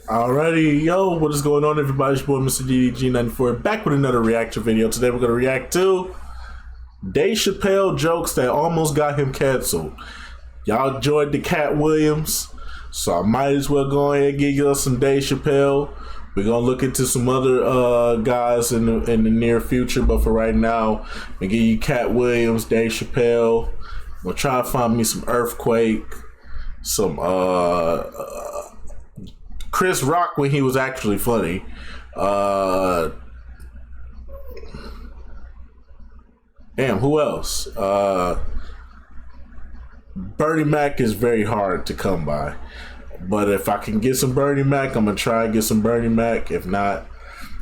Alrighty, yo, what is going on, everybody? It's your boy, Mr. DDG94, back with another reaction video. Today we're going to react to Dave Chappelle jokes that almost got him canceled. Y'all enjoyed the Cat Williams, so I might as well go ahead and give you some Dave Chappelle. We're going to look into some other guys in the near future, but for right now, I'm going to give you Cat Williams, Dave Chappelle. I'm going to try to find me some Earthquake, some Chris Rock when he was actually funny. Damn, who else? Bernie Mac is very hard to come by. But if I can get some Bernie Mac, I'm going to try and get some Bernie Mac. If not,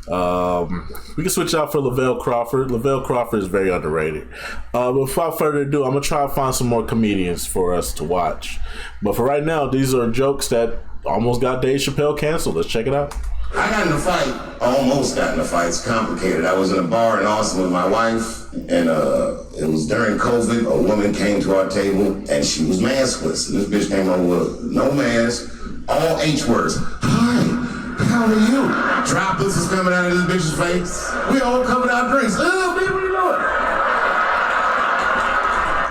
we can switch out for Lavelle Crawford. Lavelle Crawford is very underrated. But without further ado, I'm going to try to find some more comedians for us to watch. But for right now, these are jokes that almost got Dave Chappelle canceled. Let's check it out. I got in a fight, almost got in a fight. It's complicated. I was in a bar in Austin with my wife, and it was during COVID. A woman came to our table, and she was maskless. And this bitch came over with no mask, all H words. Hi, how are you? Droplets is coming out of this bitch's face. We all covered our drinks. Oh, baby, what are you doing?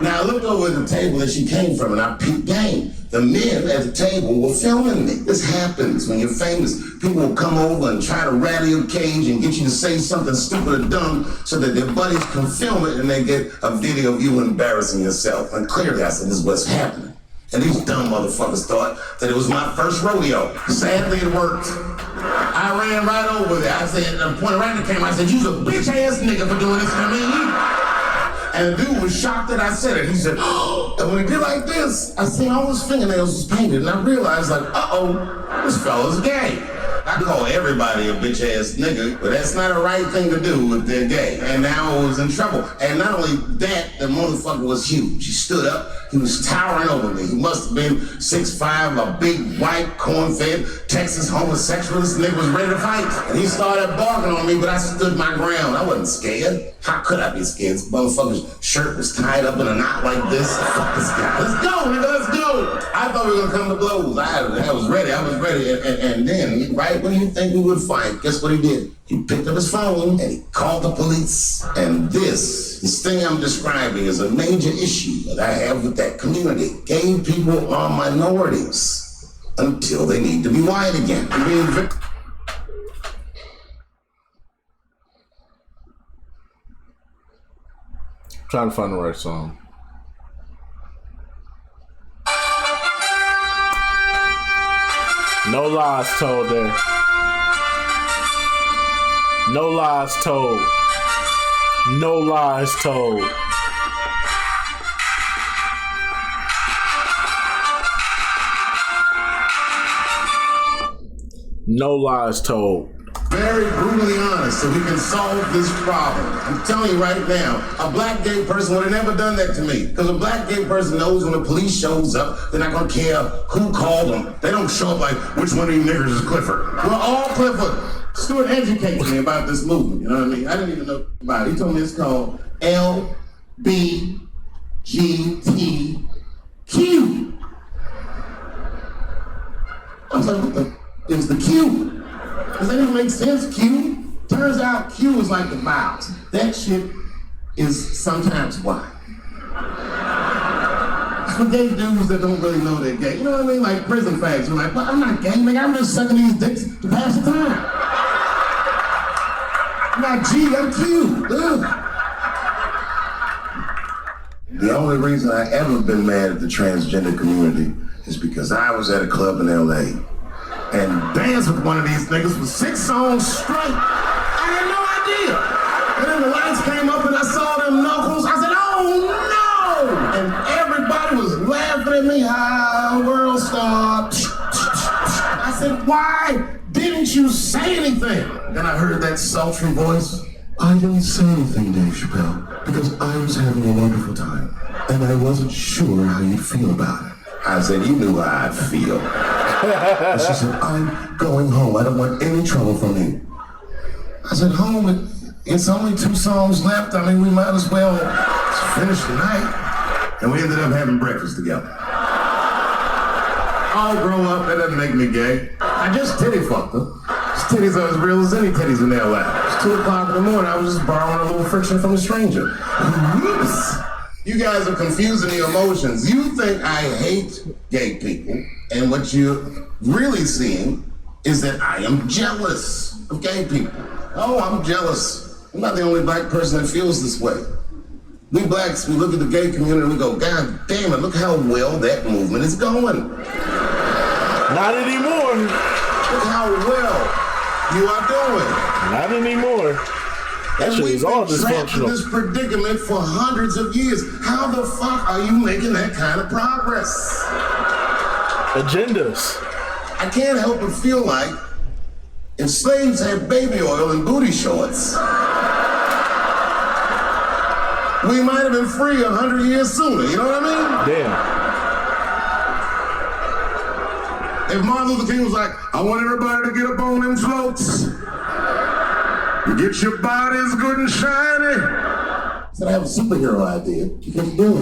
Now I looked over at the table that she came from, and I peeped game. The men at the table were filming me. This happens when you're famous. People will come over and try to rattle your cage and get you to say something stupid or dumb so that their buddies can film it and they get a video of you embarrassing yourself. And clearly I said, this is what's happening. And these dumb motherfuckers thought that it was my first rodeo. Sadly, it worked. I ran right over there. I said, I pointed right in the camera. I said, you's a bitch ass nigga for doing this to me. And the dude was shocked that I said it. He said, oh. And when he did like this, I seen all his fingernails was painted, and I realized, like, uh-oh, this fella's gay. I call everybody a bitch ass nigga, but that's not a right thing to do if they're gay. And now I was in trouble. And not only that, the motherfucker was huge. He stood up, he was towering over me. He must have been 6'5", a big white corn-fed Texas homosexualist nigga was ready to fight. And he started barking on me, but I stood my ground. I wasn't scared. How could I be scared? This motherfucker's shirt was tied up in a knot like this. Fuck this guy. Let's go, nigga, let's go. I thought we were gonna come to blows. I was ready. And then, right when you think we would fight, guess what he did? He picked up his phone and he called the police. And this thing I'm describing is a major issue that I have with that community. Gay people are minorities until they need to be white again. Trying to find the right song. No lies told there. No lies told. No lies told. No lies told. Very brutally honest, so we can solve this problem. I'm telling you right now, a black gay person would have never done that to me. Because a black gay person knows when the police shows up, they're not gonna care who called them. They don't show up like, which one of you niggers is Clifford? We're all Clifford. Stuart educated me about this movement, you know what I mean? I didn't even know about it. He told me it's called LBGTQ. I was like, what the? It was the Q. Does that even make sense, Q? Turns out Q is like the vowels. That shit is sometimes Y. For gay dudes that don't really know they're gay. You know what I mean? Like prison fags. You're like, well, I'm not gay, nigga. I'm just sucking these dicks to pass the time. I'm not G, I'm Q. Ugh. The only reason I ever been mad at the transgender community is because I was at a club in LA and danced with one of these niggas for 6 songs straight. I had no idea. And then the lights came up and I saw them knuckles. I said, oh no! And everybody was laughing at me. Hi, world star. I said, why didn't you say anything? Then I heard that sultry voice. I didn't say anything, Dave Chappelle, because I was having a wonderful time. And I wasn't sure how you'd feel about it. I said, you knew how I'd feel. And she said, I'm going home. I don't want any trouble from you. I said, home? It's only 2 songs left. I mean, we might as well finish the night. And we ended up having breakfast together. I'll grow up. That doesn't make me gay. I I just titty fucked her. His titties are as real as any titties in their lap. It's 2 o'clock in the morning. I was just borrowing a little friction from a stranger. Whoops. You guys are confusing the emotions. You think I hate gay people, and what you're really seeing is that I am jealous of gay people. Oh, I'm jealous. I'm not the only black person that feels this way. We blacks, we look at the gay community and we go, God damn it, look how well that movement is going. Not anymore. Look how well you are doing. Not anymore. That shit is all trapped in dysfunctional. this predicament for hundreds of years. How the fuck are you making that kind of progress? Agendas. I can't help but feel like if slaves had baby oil and booty shorts, we might have been free 100 years sooner, you know what I mean? Damn. If Martin Luther King was like, I want everybody to get up on them floats, get your bodies good and shiny. I said, I have a superhero idea. You can do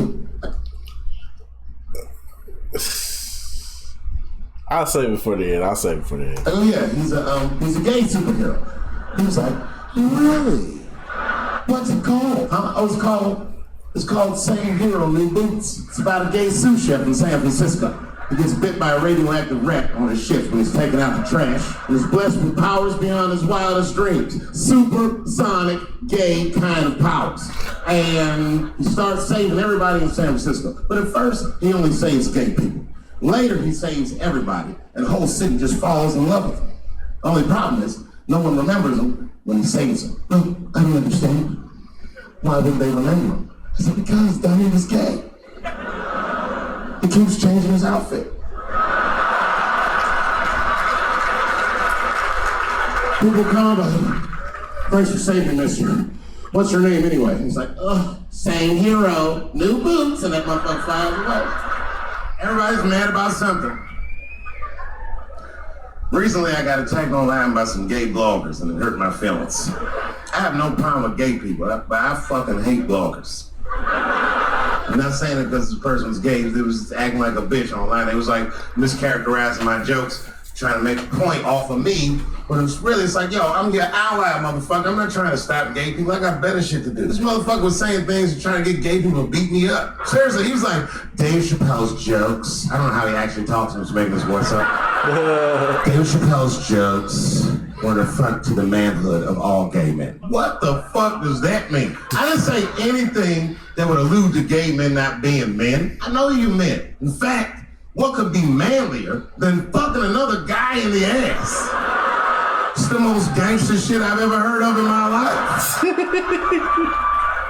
it. I'll save it for the end. Oh yeah, he's a gay superhero. He was like, really? What's it called? Oh, it's called Same Hero, New Boots. It's about a gay sous chef in San Francisco. He gets bit by a radioactive rat on his ship when he's taking out the trash. And is blessed with powers beyond his wildest dreams. Supersonic, gay kind of powers. And he starts saving everybody in San Francisco. But at first, he only saves gay people. Later, he saves everybody, and the whole city just falls in love with him. The only problem is, no one remembers him when he saves them. Well, I don't understand. Why wouldn't they remember him? I said, because Donnie was gay. He keeps changing his outfit. People come up, thanks for saving this year. What's your name anyway? He's like, Same Hero, New Boots, and that motherfucker flies away. Everybody's mad about something. Recently, I got attacked online by some gay bloggers, and it hurt my feelings. I have no problem with gay people, but I fucking hate bloggers. I'm not saying it because this person was gay. They was acting like a bitch online. They was like mischaracterizing my jokes, trying to make a point off of me. But it's like, yo, I'm your ally, motherfucker. I'm not trying to stop gay people. I got better shit to do. This motherfucker was saying things and trying to get gay people to beat me up. Seriously, he was like, Dave Chappelle's jokes. I don't know how he actually talks. I'm just making his voice up. Dave Chappelle's jokes were an affront to the manhood of all gay men. What the fuck does that mean? I didn't say anything that would allude to gay men not being men. I know you men. In fact, what could be manlier than fucking another guy in the ass? It's the most gangster shit I've ever heard of in my life.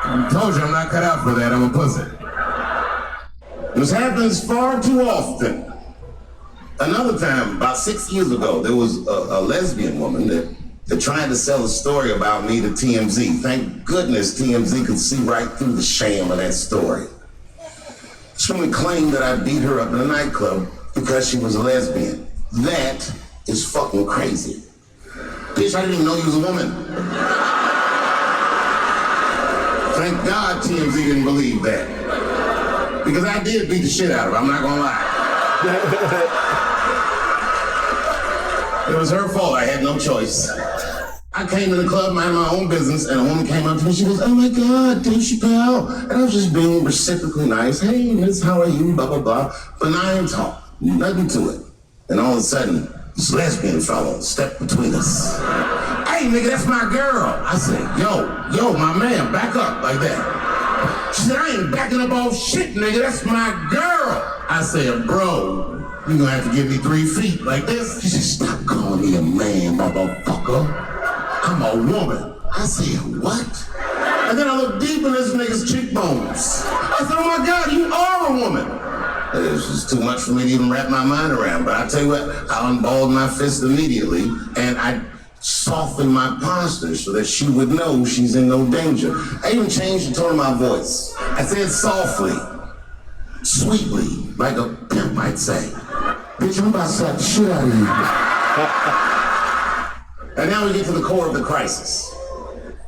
I told you I'm not cut out for that. I'm a pussy. This happens far too often. Another time, about 6 years ago, there was a lesbian woman that tried to sell a story about me to TMZ. Thank goodness TMZ could see right through the sham of that story. She woman claimed that I beat her up in a nightclub because she was a lesbian. That is fucking crazy. Bitch, I didn't even know you was a woman. Thank God TMZ didn't believe that. Because I did beat the shit out of her, I'm not gonna lie. It was her fault, I had no choice. I came to the club, minding my own business, and a woman came up to me, she goes, oh my God, Dave Chappelle. And I was just being reciprocally nice. Hey, miss, how are you, blah, blah, blah. Benign talk, nothing to it. And all of a sudden, this lesbian fellow stepped between us. Hey, nigga, that's my girl. I said, yo, my man, back up like that. She said, I ain't backing up off shit, nigga, that's my girl. I said, bro, you gonna have to give me 3 feet like this. She said, stop calling me a man, motherfucker. I'm a woman. I said, what? And then I looked deep in this nigga's cheekbones. I said, oh my God, you are a woman. It was just too much for me to even wrap my mind around. But I tell you what, I unballed my fist immediately, and I softened my posture so that she would know she's in no danger. I even changed the tone of my voice. I said softly, sweetly, like a pimp might say. Bitch, I'm about to slap the shit out of you. And now we get to the core of the crisis.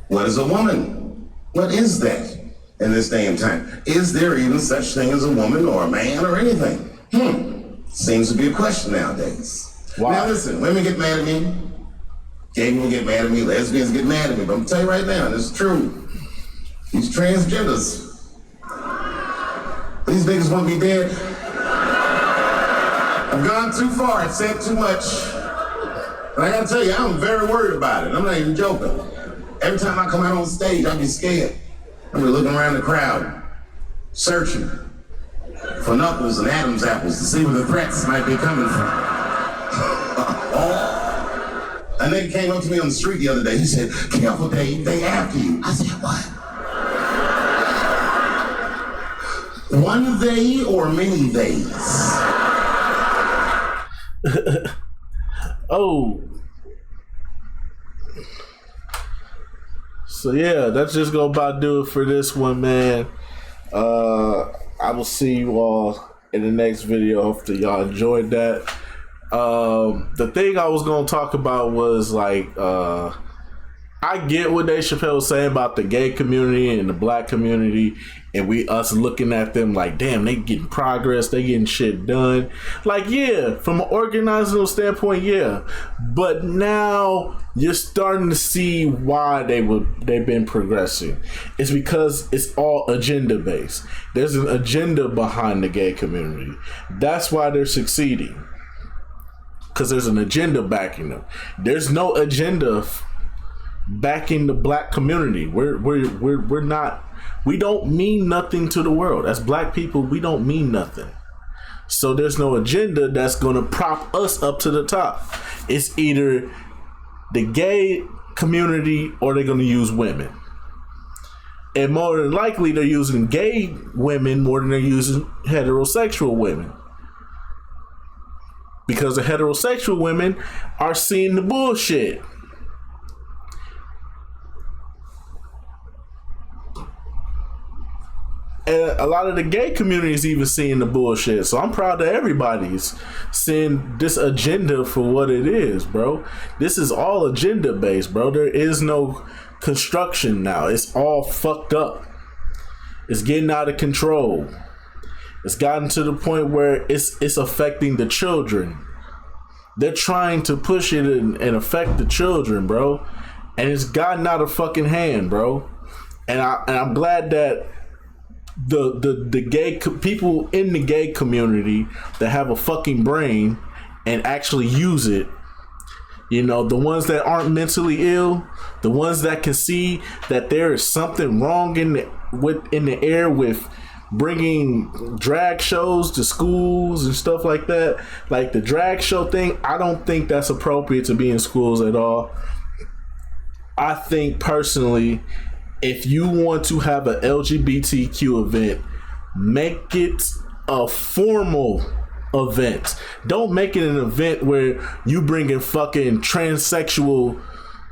What is a woman? What is that in this day and time? Is there even such thing as a woman or a man or anything? Seems to be a question nowadays. Why? Now listen, women get mad at me. Gay people get mad at me. Lesbians get mad at me. But I'm telling you right now, this is true. These transgenders, these niggas want to be dead. I've gone too far. I've said too much. And I gotta tell you, I'm very worried about it. I'm not even joking. Every time I come out on stage, I be scared. I be looking around the crowd, searching for knuckles and Adam's apples to see where the threats might be coming from. A nigga came up to me on the street the other day. He said, "Careful, Dave, they after you." I said, "What? One they or many theys?" Oh. So yeah, that's just gonna about do it for this one, man. I will see you all in the next video. Hopefully y'all enjoyed that. The thing I was gonna talk about was like, I get what Dave Chappelle was saying about the gay community and the black community, and us looking at them like, damn, they getting progress, they getting shit done. Like, yeah, from an organizational standpoint, yeah, but now you're starting to see why they've been progressing. It's because it's all agenda based. There's an agenda behind the gay community. That's why they're succeeding. Because there's an agenda backing them. There's no agenda backing the black community. We're not. We don't mean nothing to the world. As black people, we don't mean nothing. So there's no agenda that's going to prop us up to the top. It's either the gay community or they're going to use women. And more than likely, they're using gay women more than they're using heterosexual women. Because the heterosexual women are seeing the bullshit. And a lot of the gay community is even seeing the bullshit. So I'm proud that everybody's seeing this agenda for what it is, bro. This is all agenda based, bro. There is no construction now. It's all fucked up. It's getting out of control. It's gotten to the point where it's affecting the children. They're trying to push it and affect the children, bro. And it's gotten out of fucking hand, bro. And I'm glad that the gay people in the gay community that have a fucking brain and actually use it, you know, the ones that aren't mentally ill, the ones that can see that there is something wrong in the air with bringing drag shows to schools and stuff like that. Like the drag show thing, I don't think that's appropriate to be in schools at all. I think personally, if you want to have an LGBTQ event, make it a formal event. Don't make it an event where you bring in fucking transsexual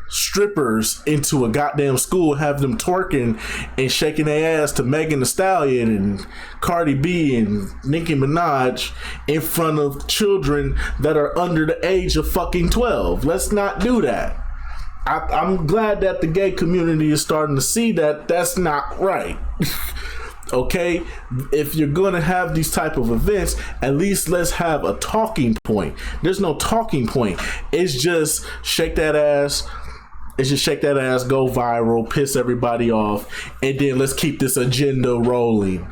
strippers into a goddamn school, have them twerking and shaking their ass to Megan Thee Stallion and Cardi B and Nicki Minaj in front of children that are under the age of fucking 12. Let's not do that. I'm glad that the gay community is starting to see that that's not right. Okay, if you're gonna have these type of events, at least let's have a talking point. There's no talking point. It's just shake that ass. It's just shake that ass, go viral, piss everybody off, and then let's keep this agenda rolling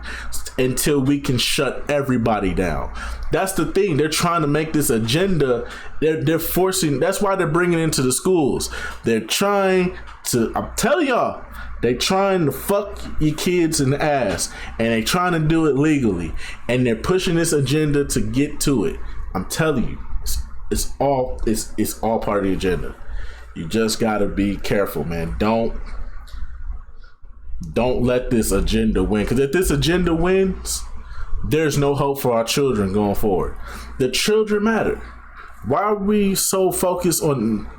until we can shut everybody down. That's the thing. They're trying to make this agenda. They're forcing. That's why they're bringing it into the schools. They're trying to. I'm telling y'all, they're trying to fuck your kids in the ass, and they're trying to do it legally, and they're pushing this agenda to get to it. I'm telling you, it's all part of the agenda. You just gotta be careful, man. Don't let this agenda win. Because if this agenda wins, there's no hope for our children going forward. The children matter. Why are we so focused on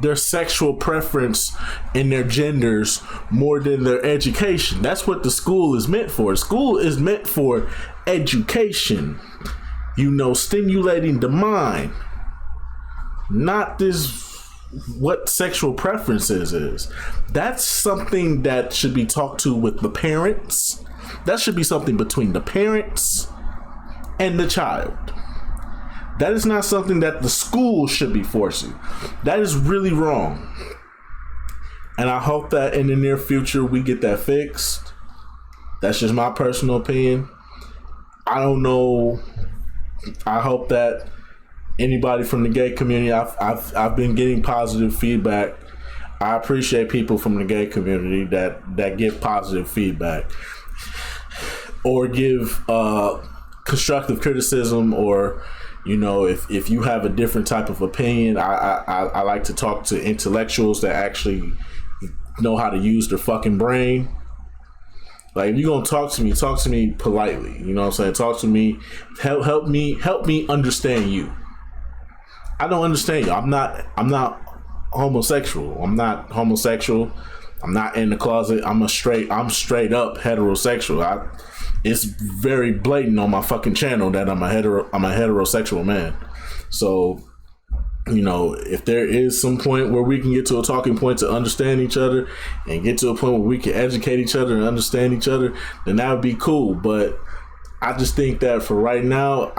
their sexual preference and their genders more than their education? That's what the school is meant for. School is meant for education. You know, stimulating the mind. Not this what sexual preferences is. That's something that should be talked to with the parents. That should be something between the parents and the child. That is not something that the school should be forcing. That is really wrong. And I hope that in the near future we get that fixed. That's just my personal opinion. I don't know. I hope that anybody from the gay community, I've been getting positive feedback. I appreciate people from the gay community that give positive feedback or give constructive criticism, or if you have a different type of opinion. I like to talk to intellectuals that actually know how to use their fucking brain. Like, if you're gonna talk to me politely. You know what I'm saying? Talk to me, help me understand you. I don't understand you. I'm not homosexual. I'm not homosexual. I'm not in the closet. I'm straight up heterosexual. It's very blatant on my fucking channel that I'm a heterosexual man. So, if there is some point where we can get to a talking point to understand each other and get to a point where we can educate each other and understand each other, then that would be cool. But I just think that for right now,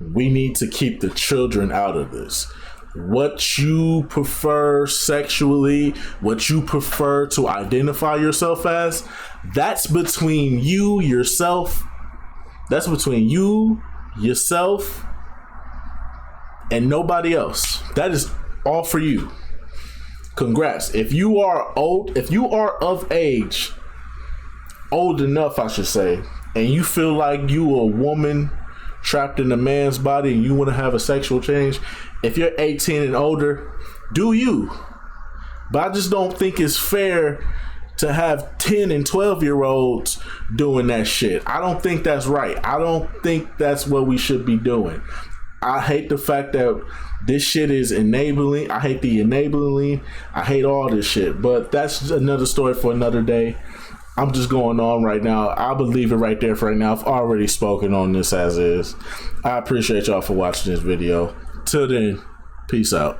we need to keep the children out of this. What you prefer sexually, what you prefer to identify yourself as, that's between you, yourself. That's between you, yourself, and nobody else. That is all for you. Congrats. If you are of age, old enough, I should say, and you feel like you a woman trapped in a man's body and you want to have a sexual change, if you're 18 and older, do you. But I just don't think it's fair to have 10 and 12-year-olds doing that shit. I don't think that's right. I don't think that's what we should be doing. I hate the fact that this shit is enabling. I hate the enabling. I hate all this shit. But that's another story for another day. I'm just going on right now. I believe it right there for right now. I've already spoken on this as is. I appreciate y'all for watching this video. Till then, peace out.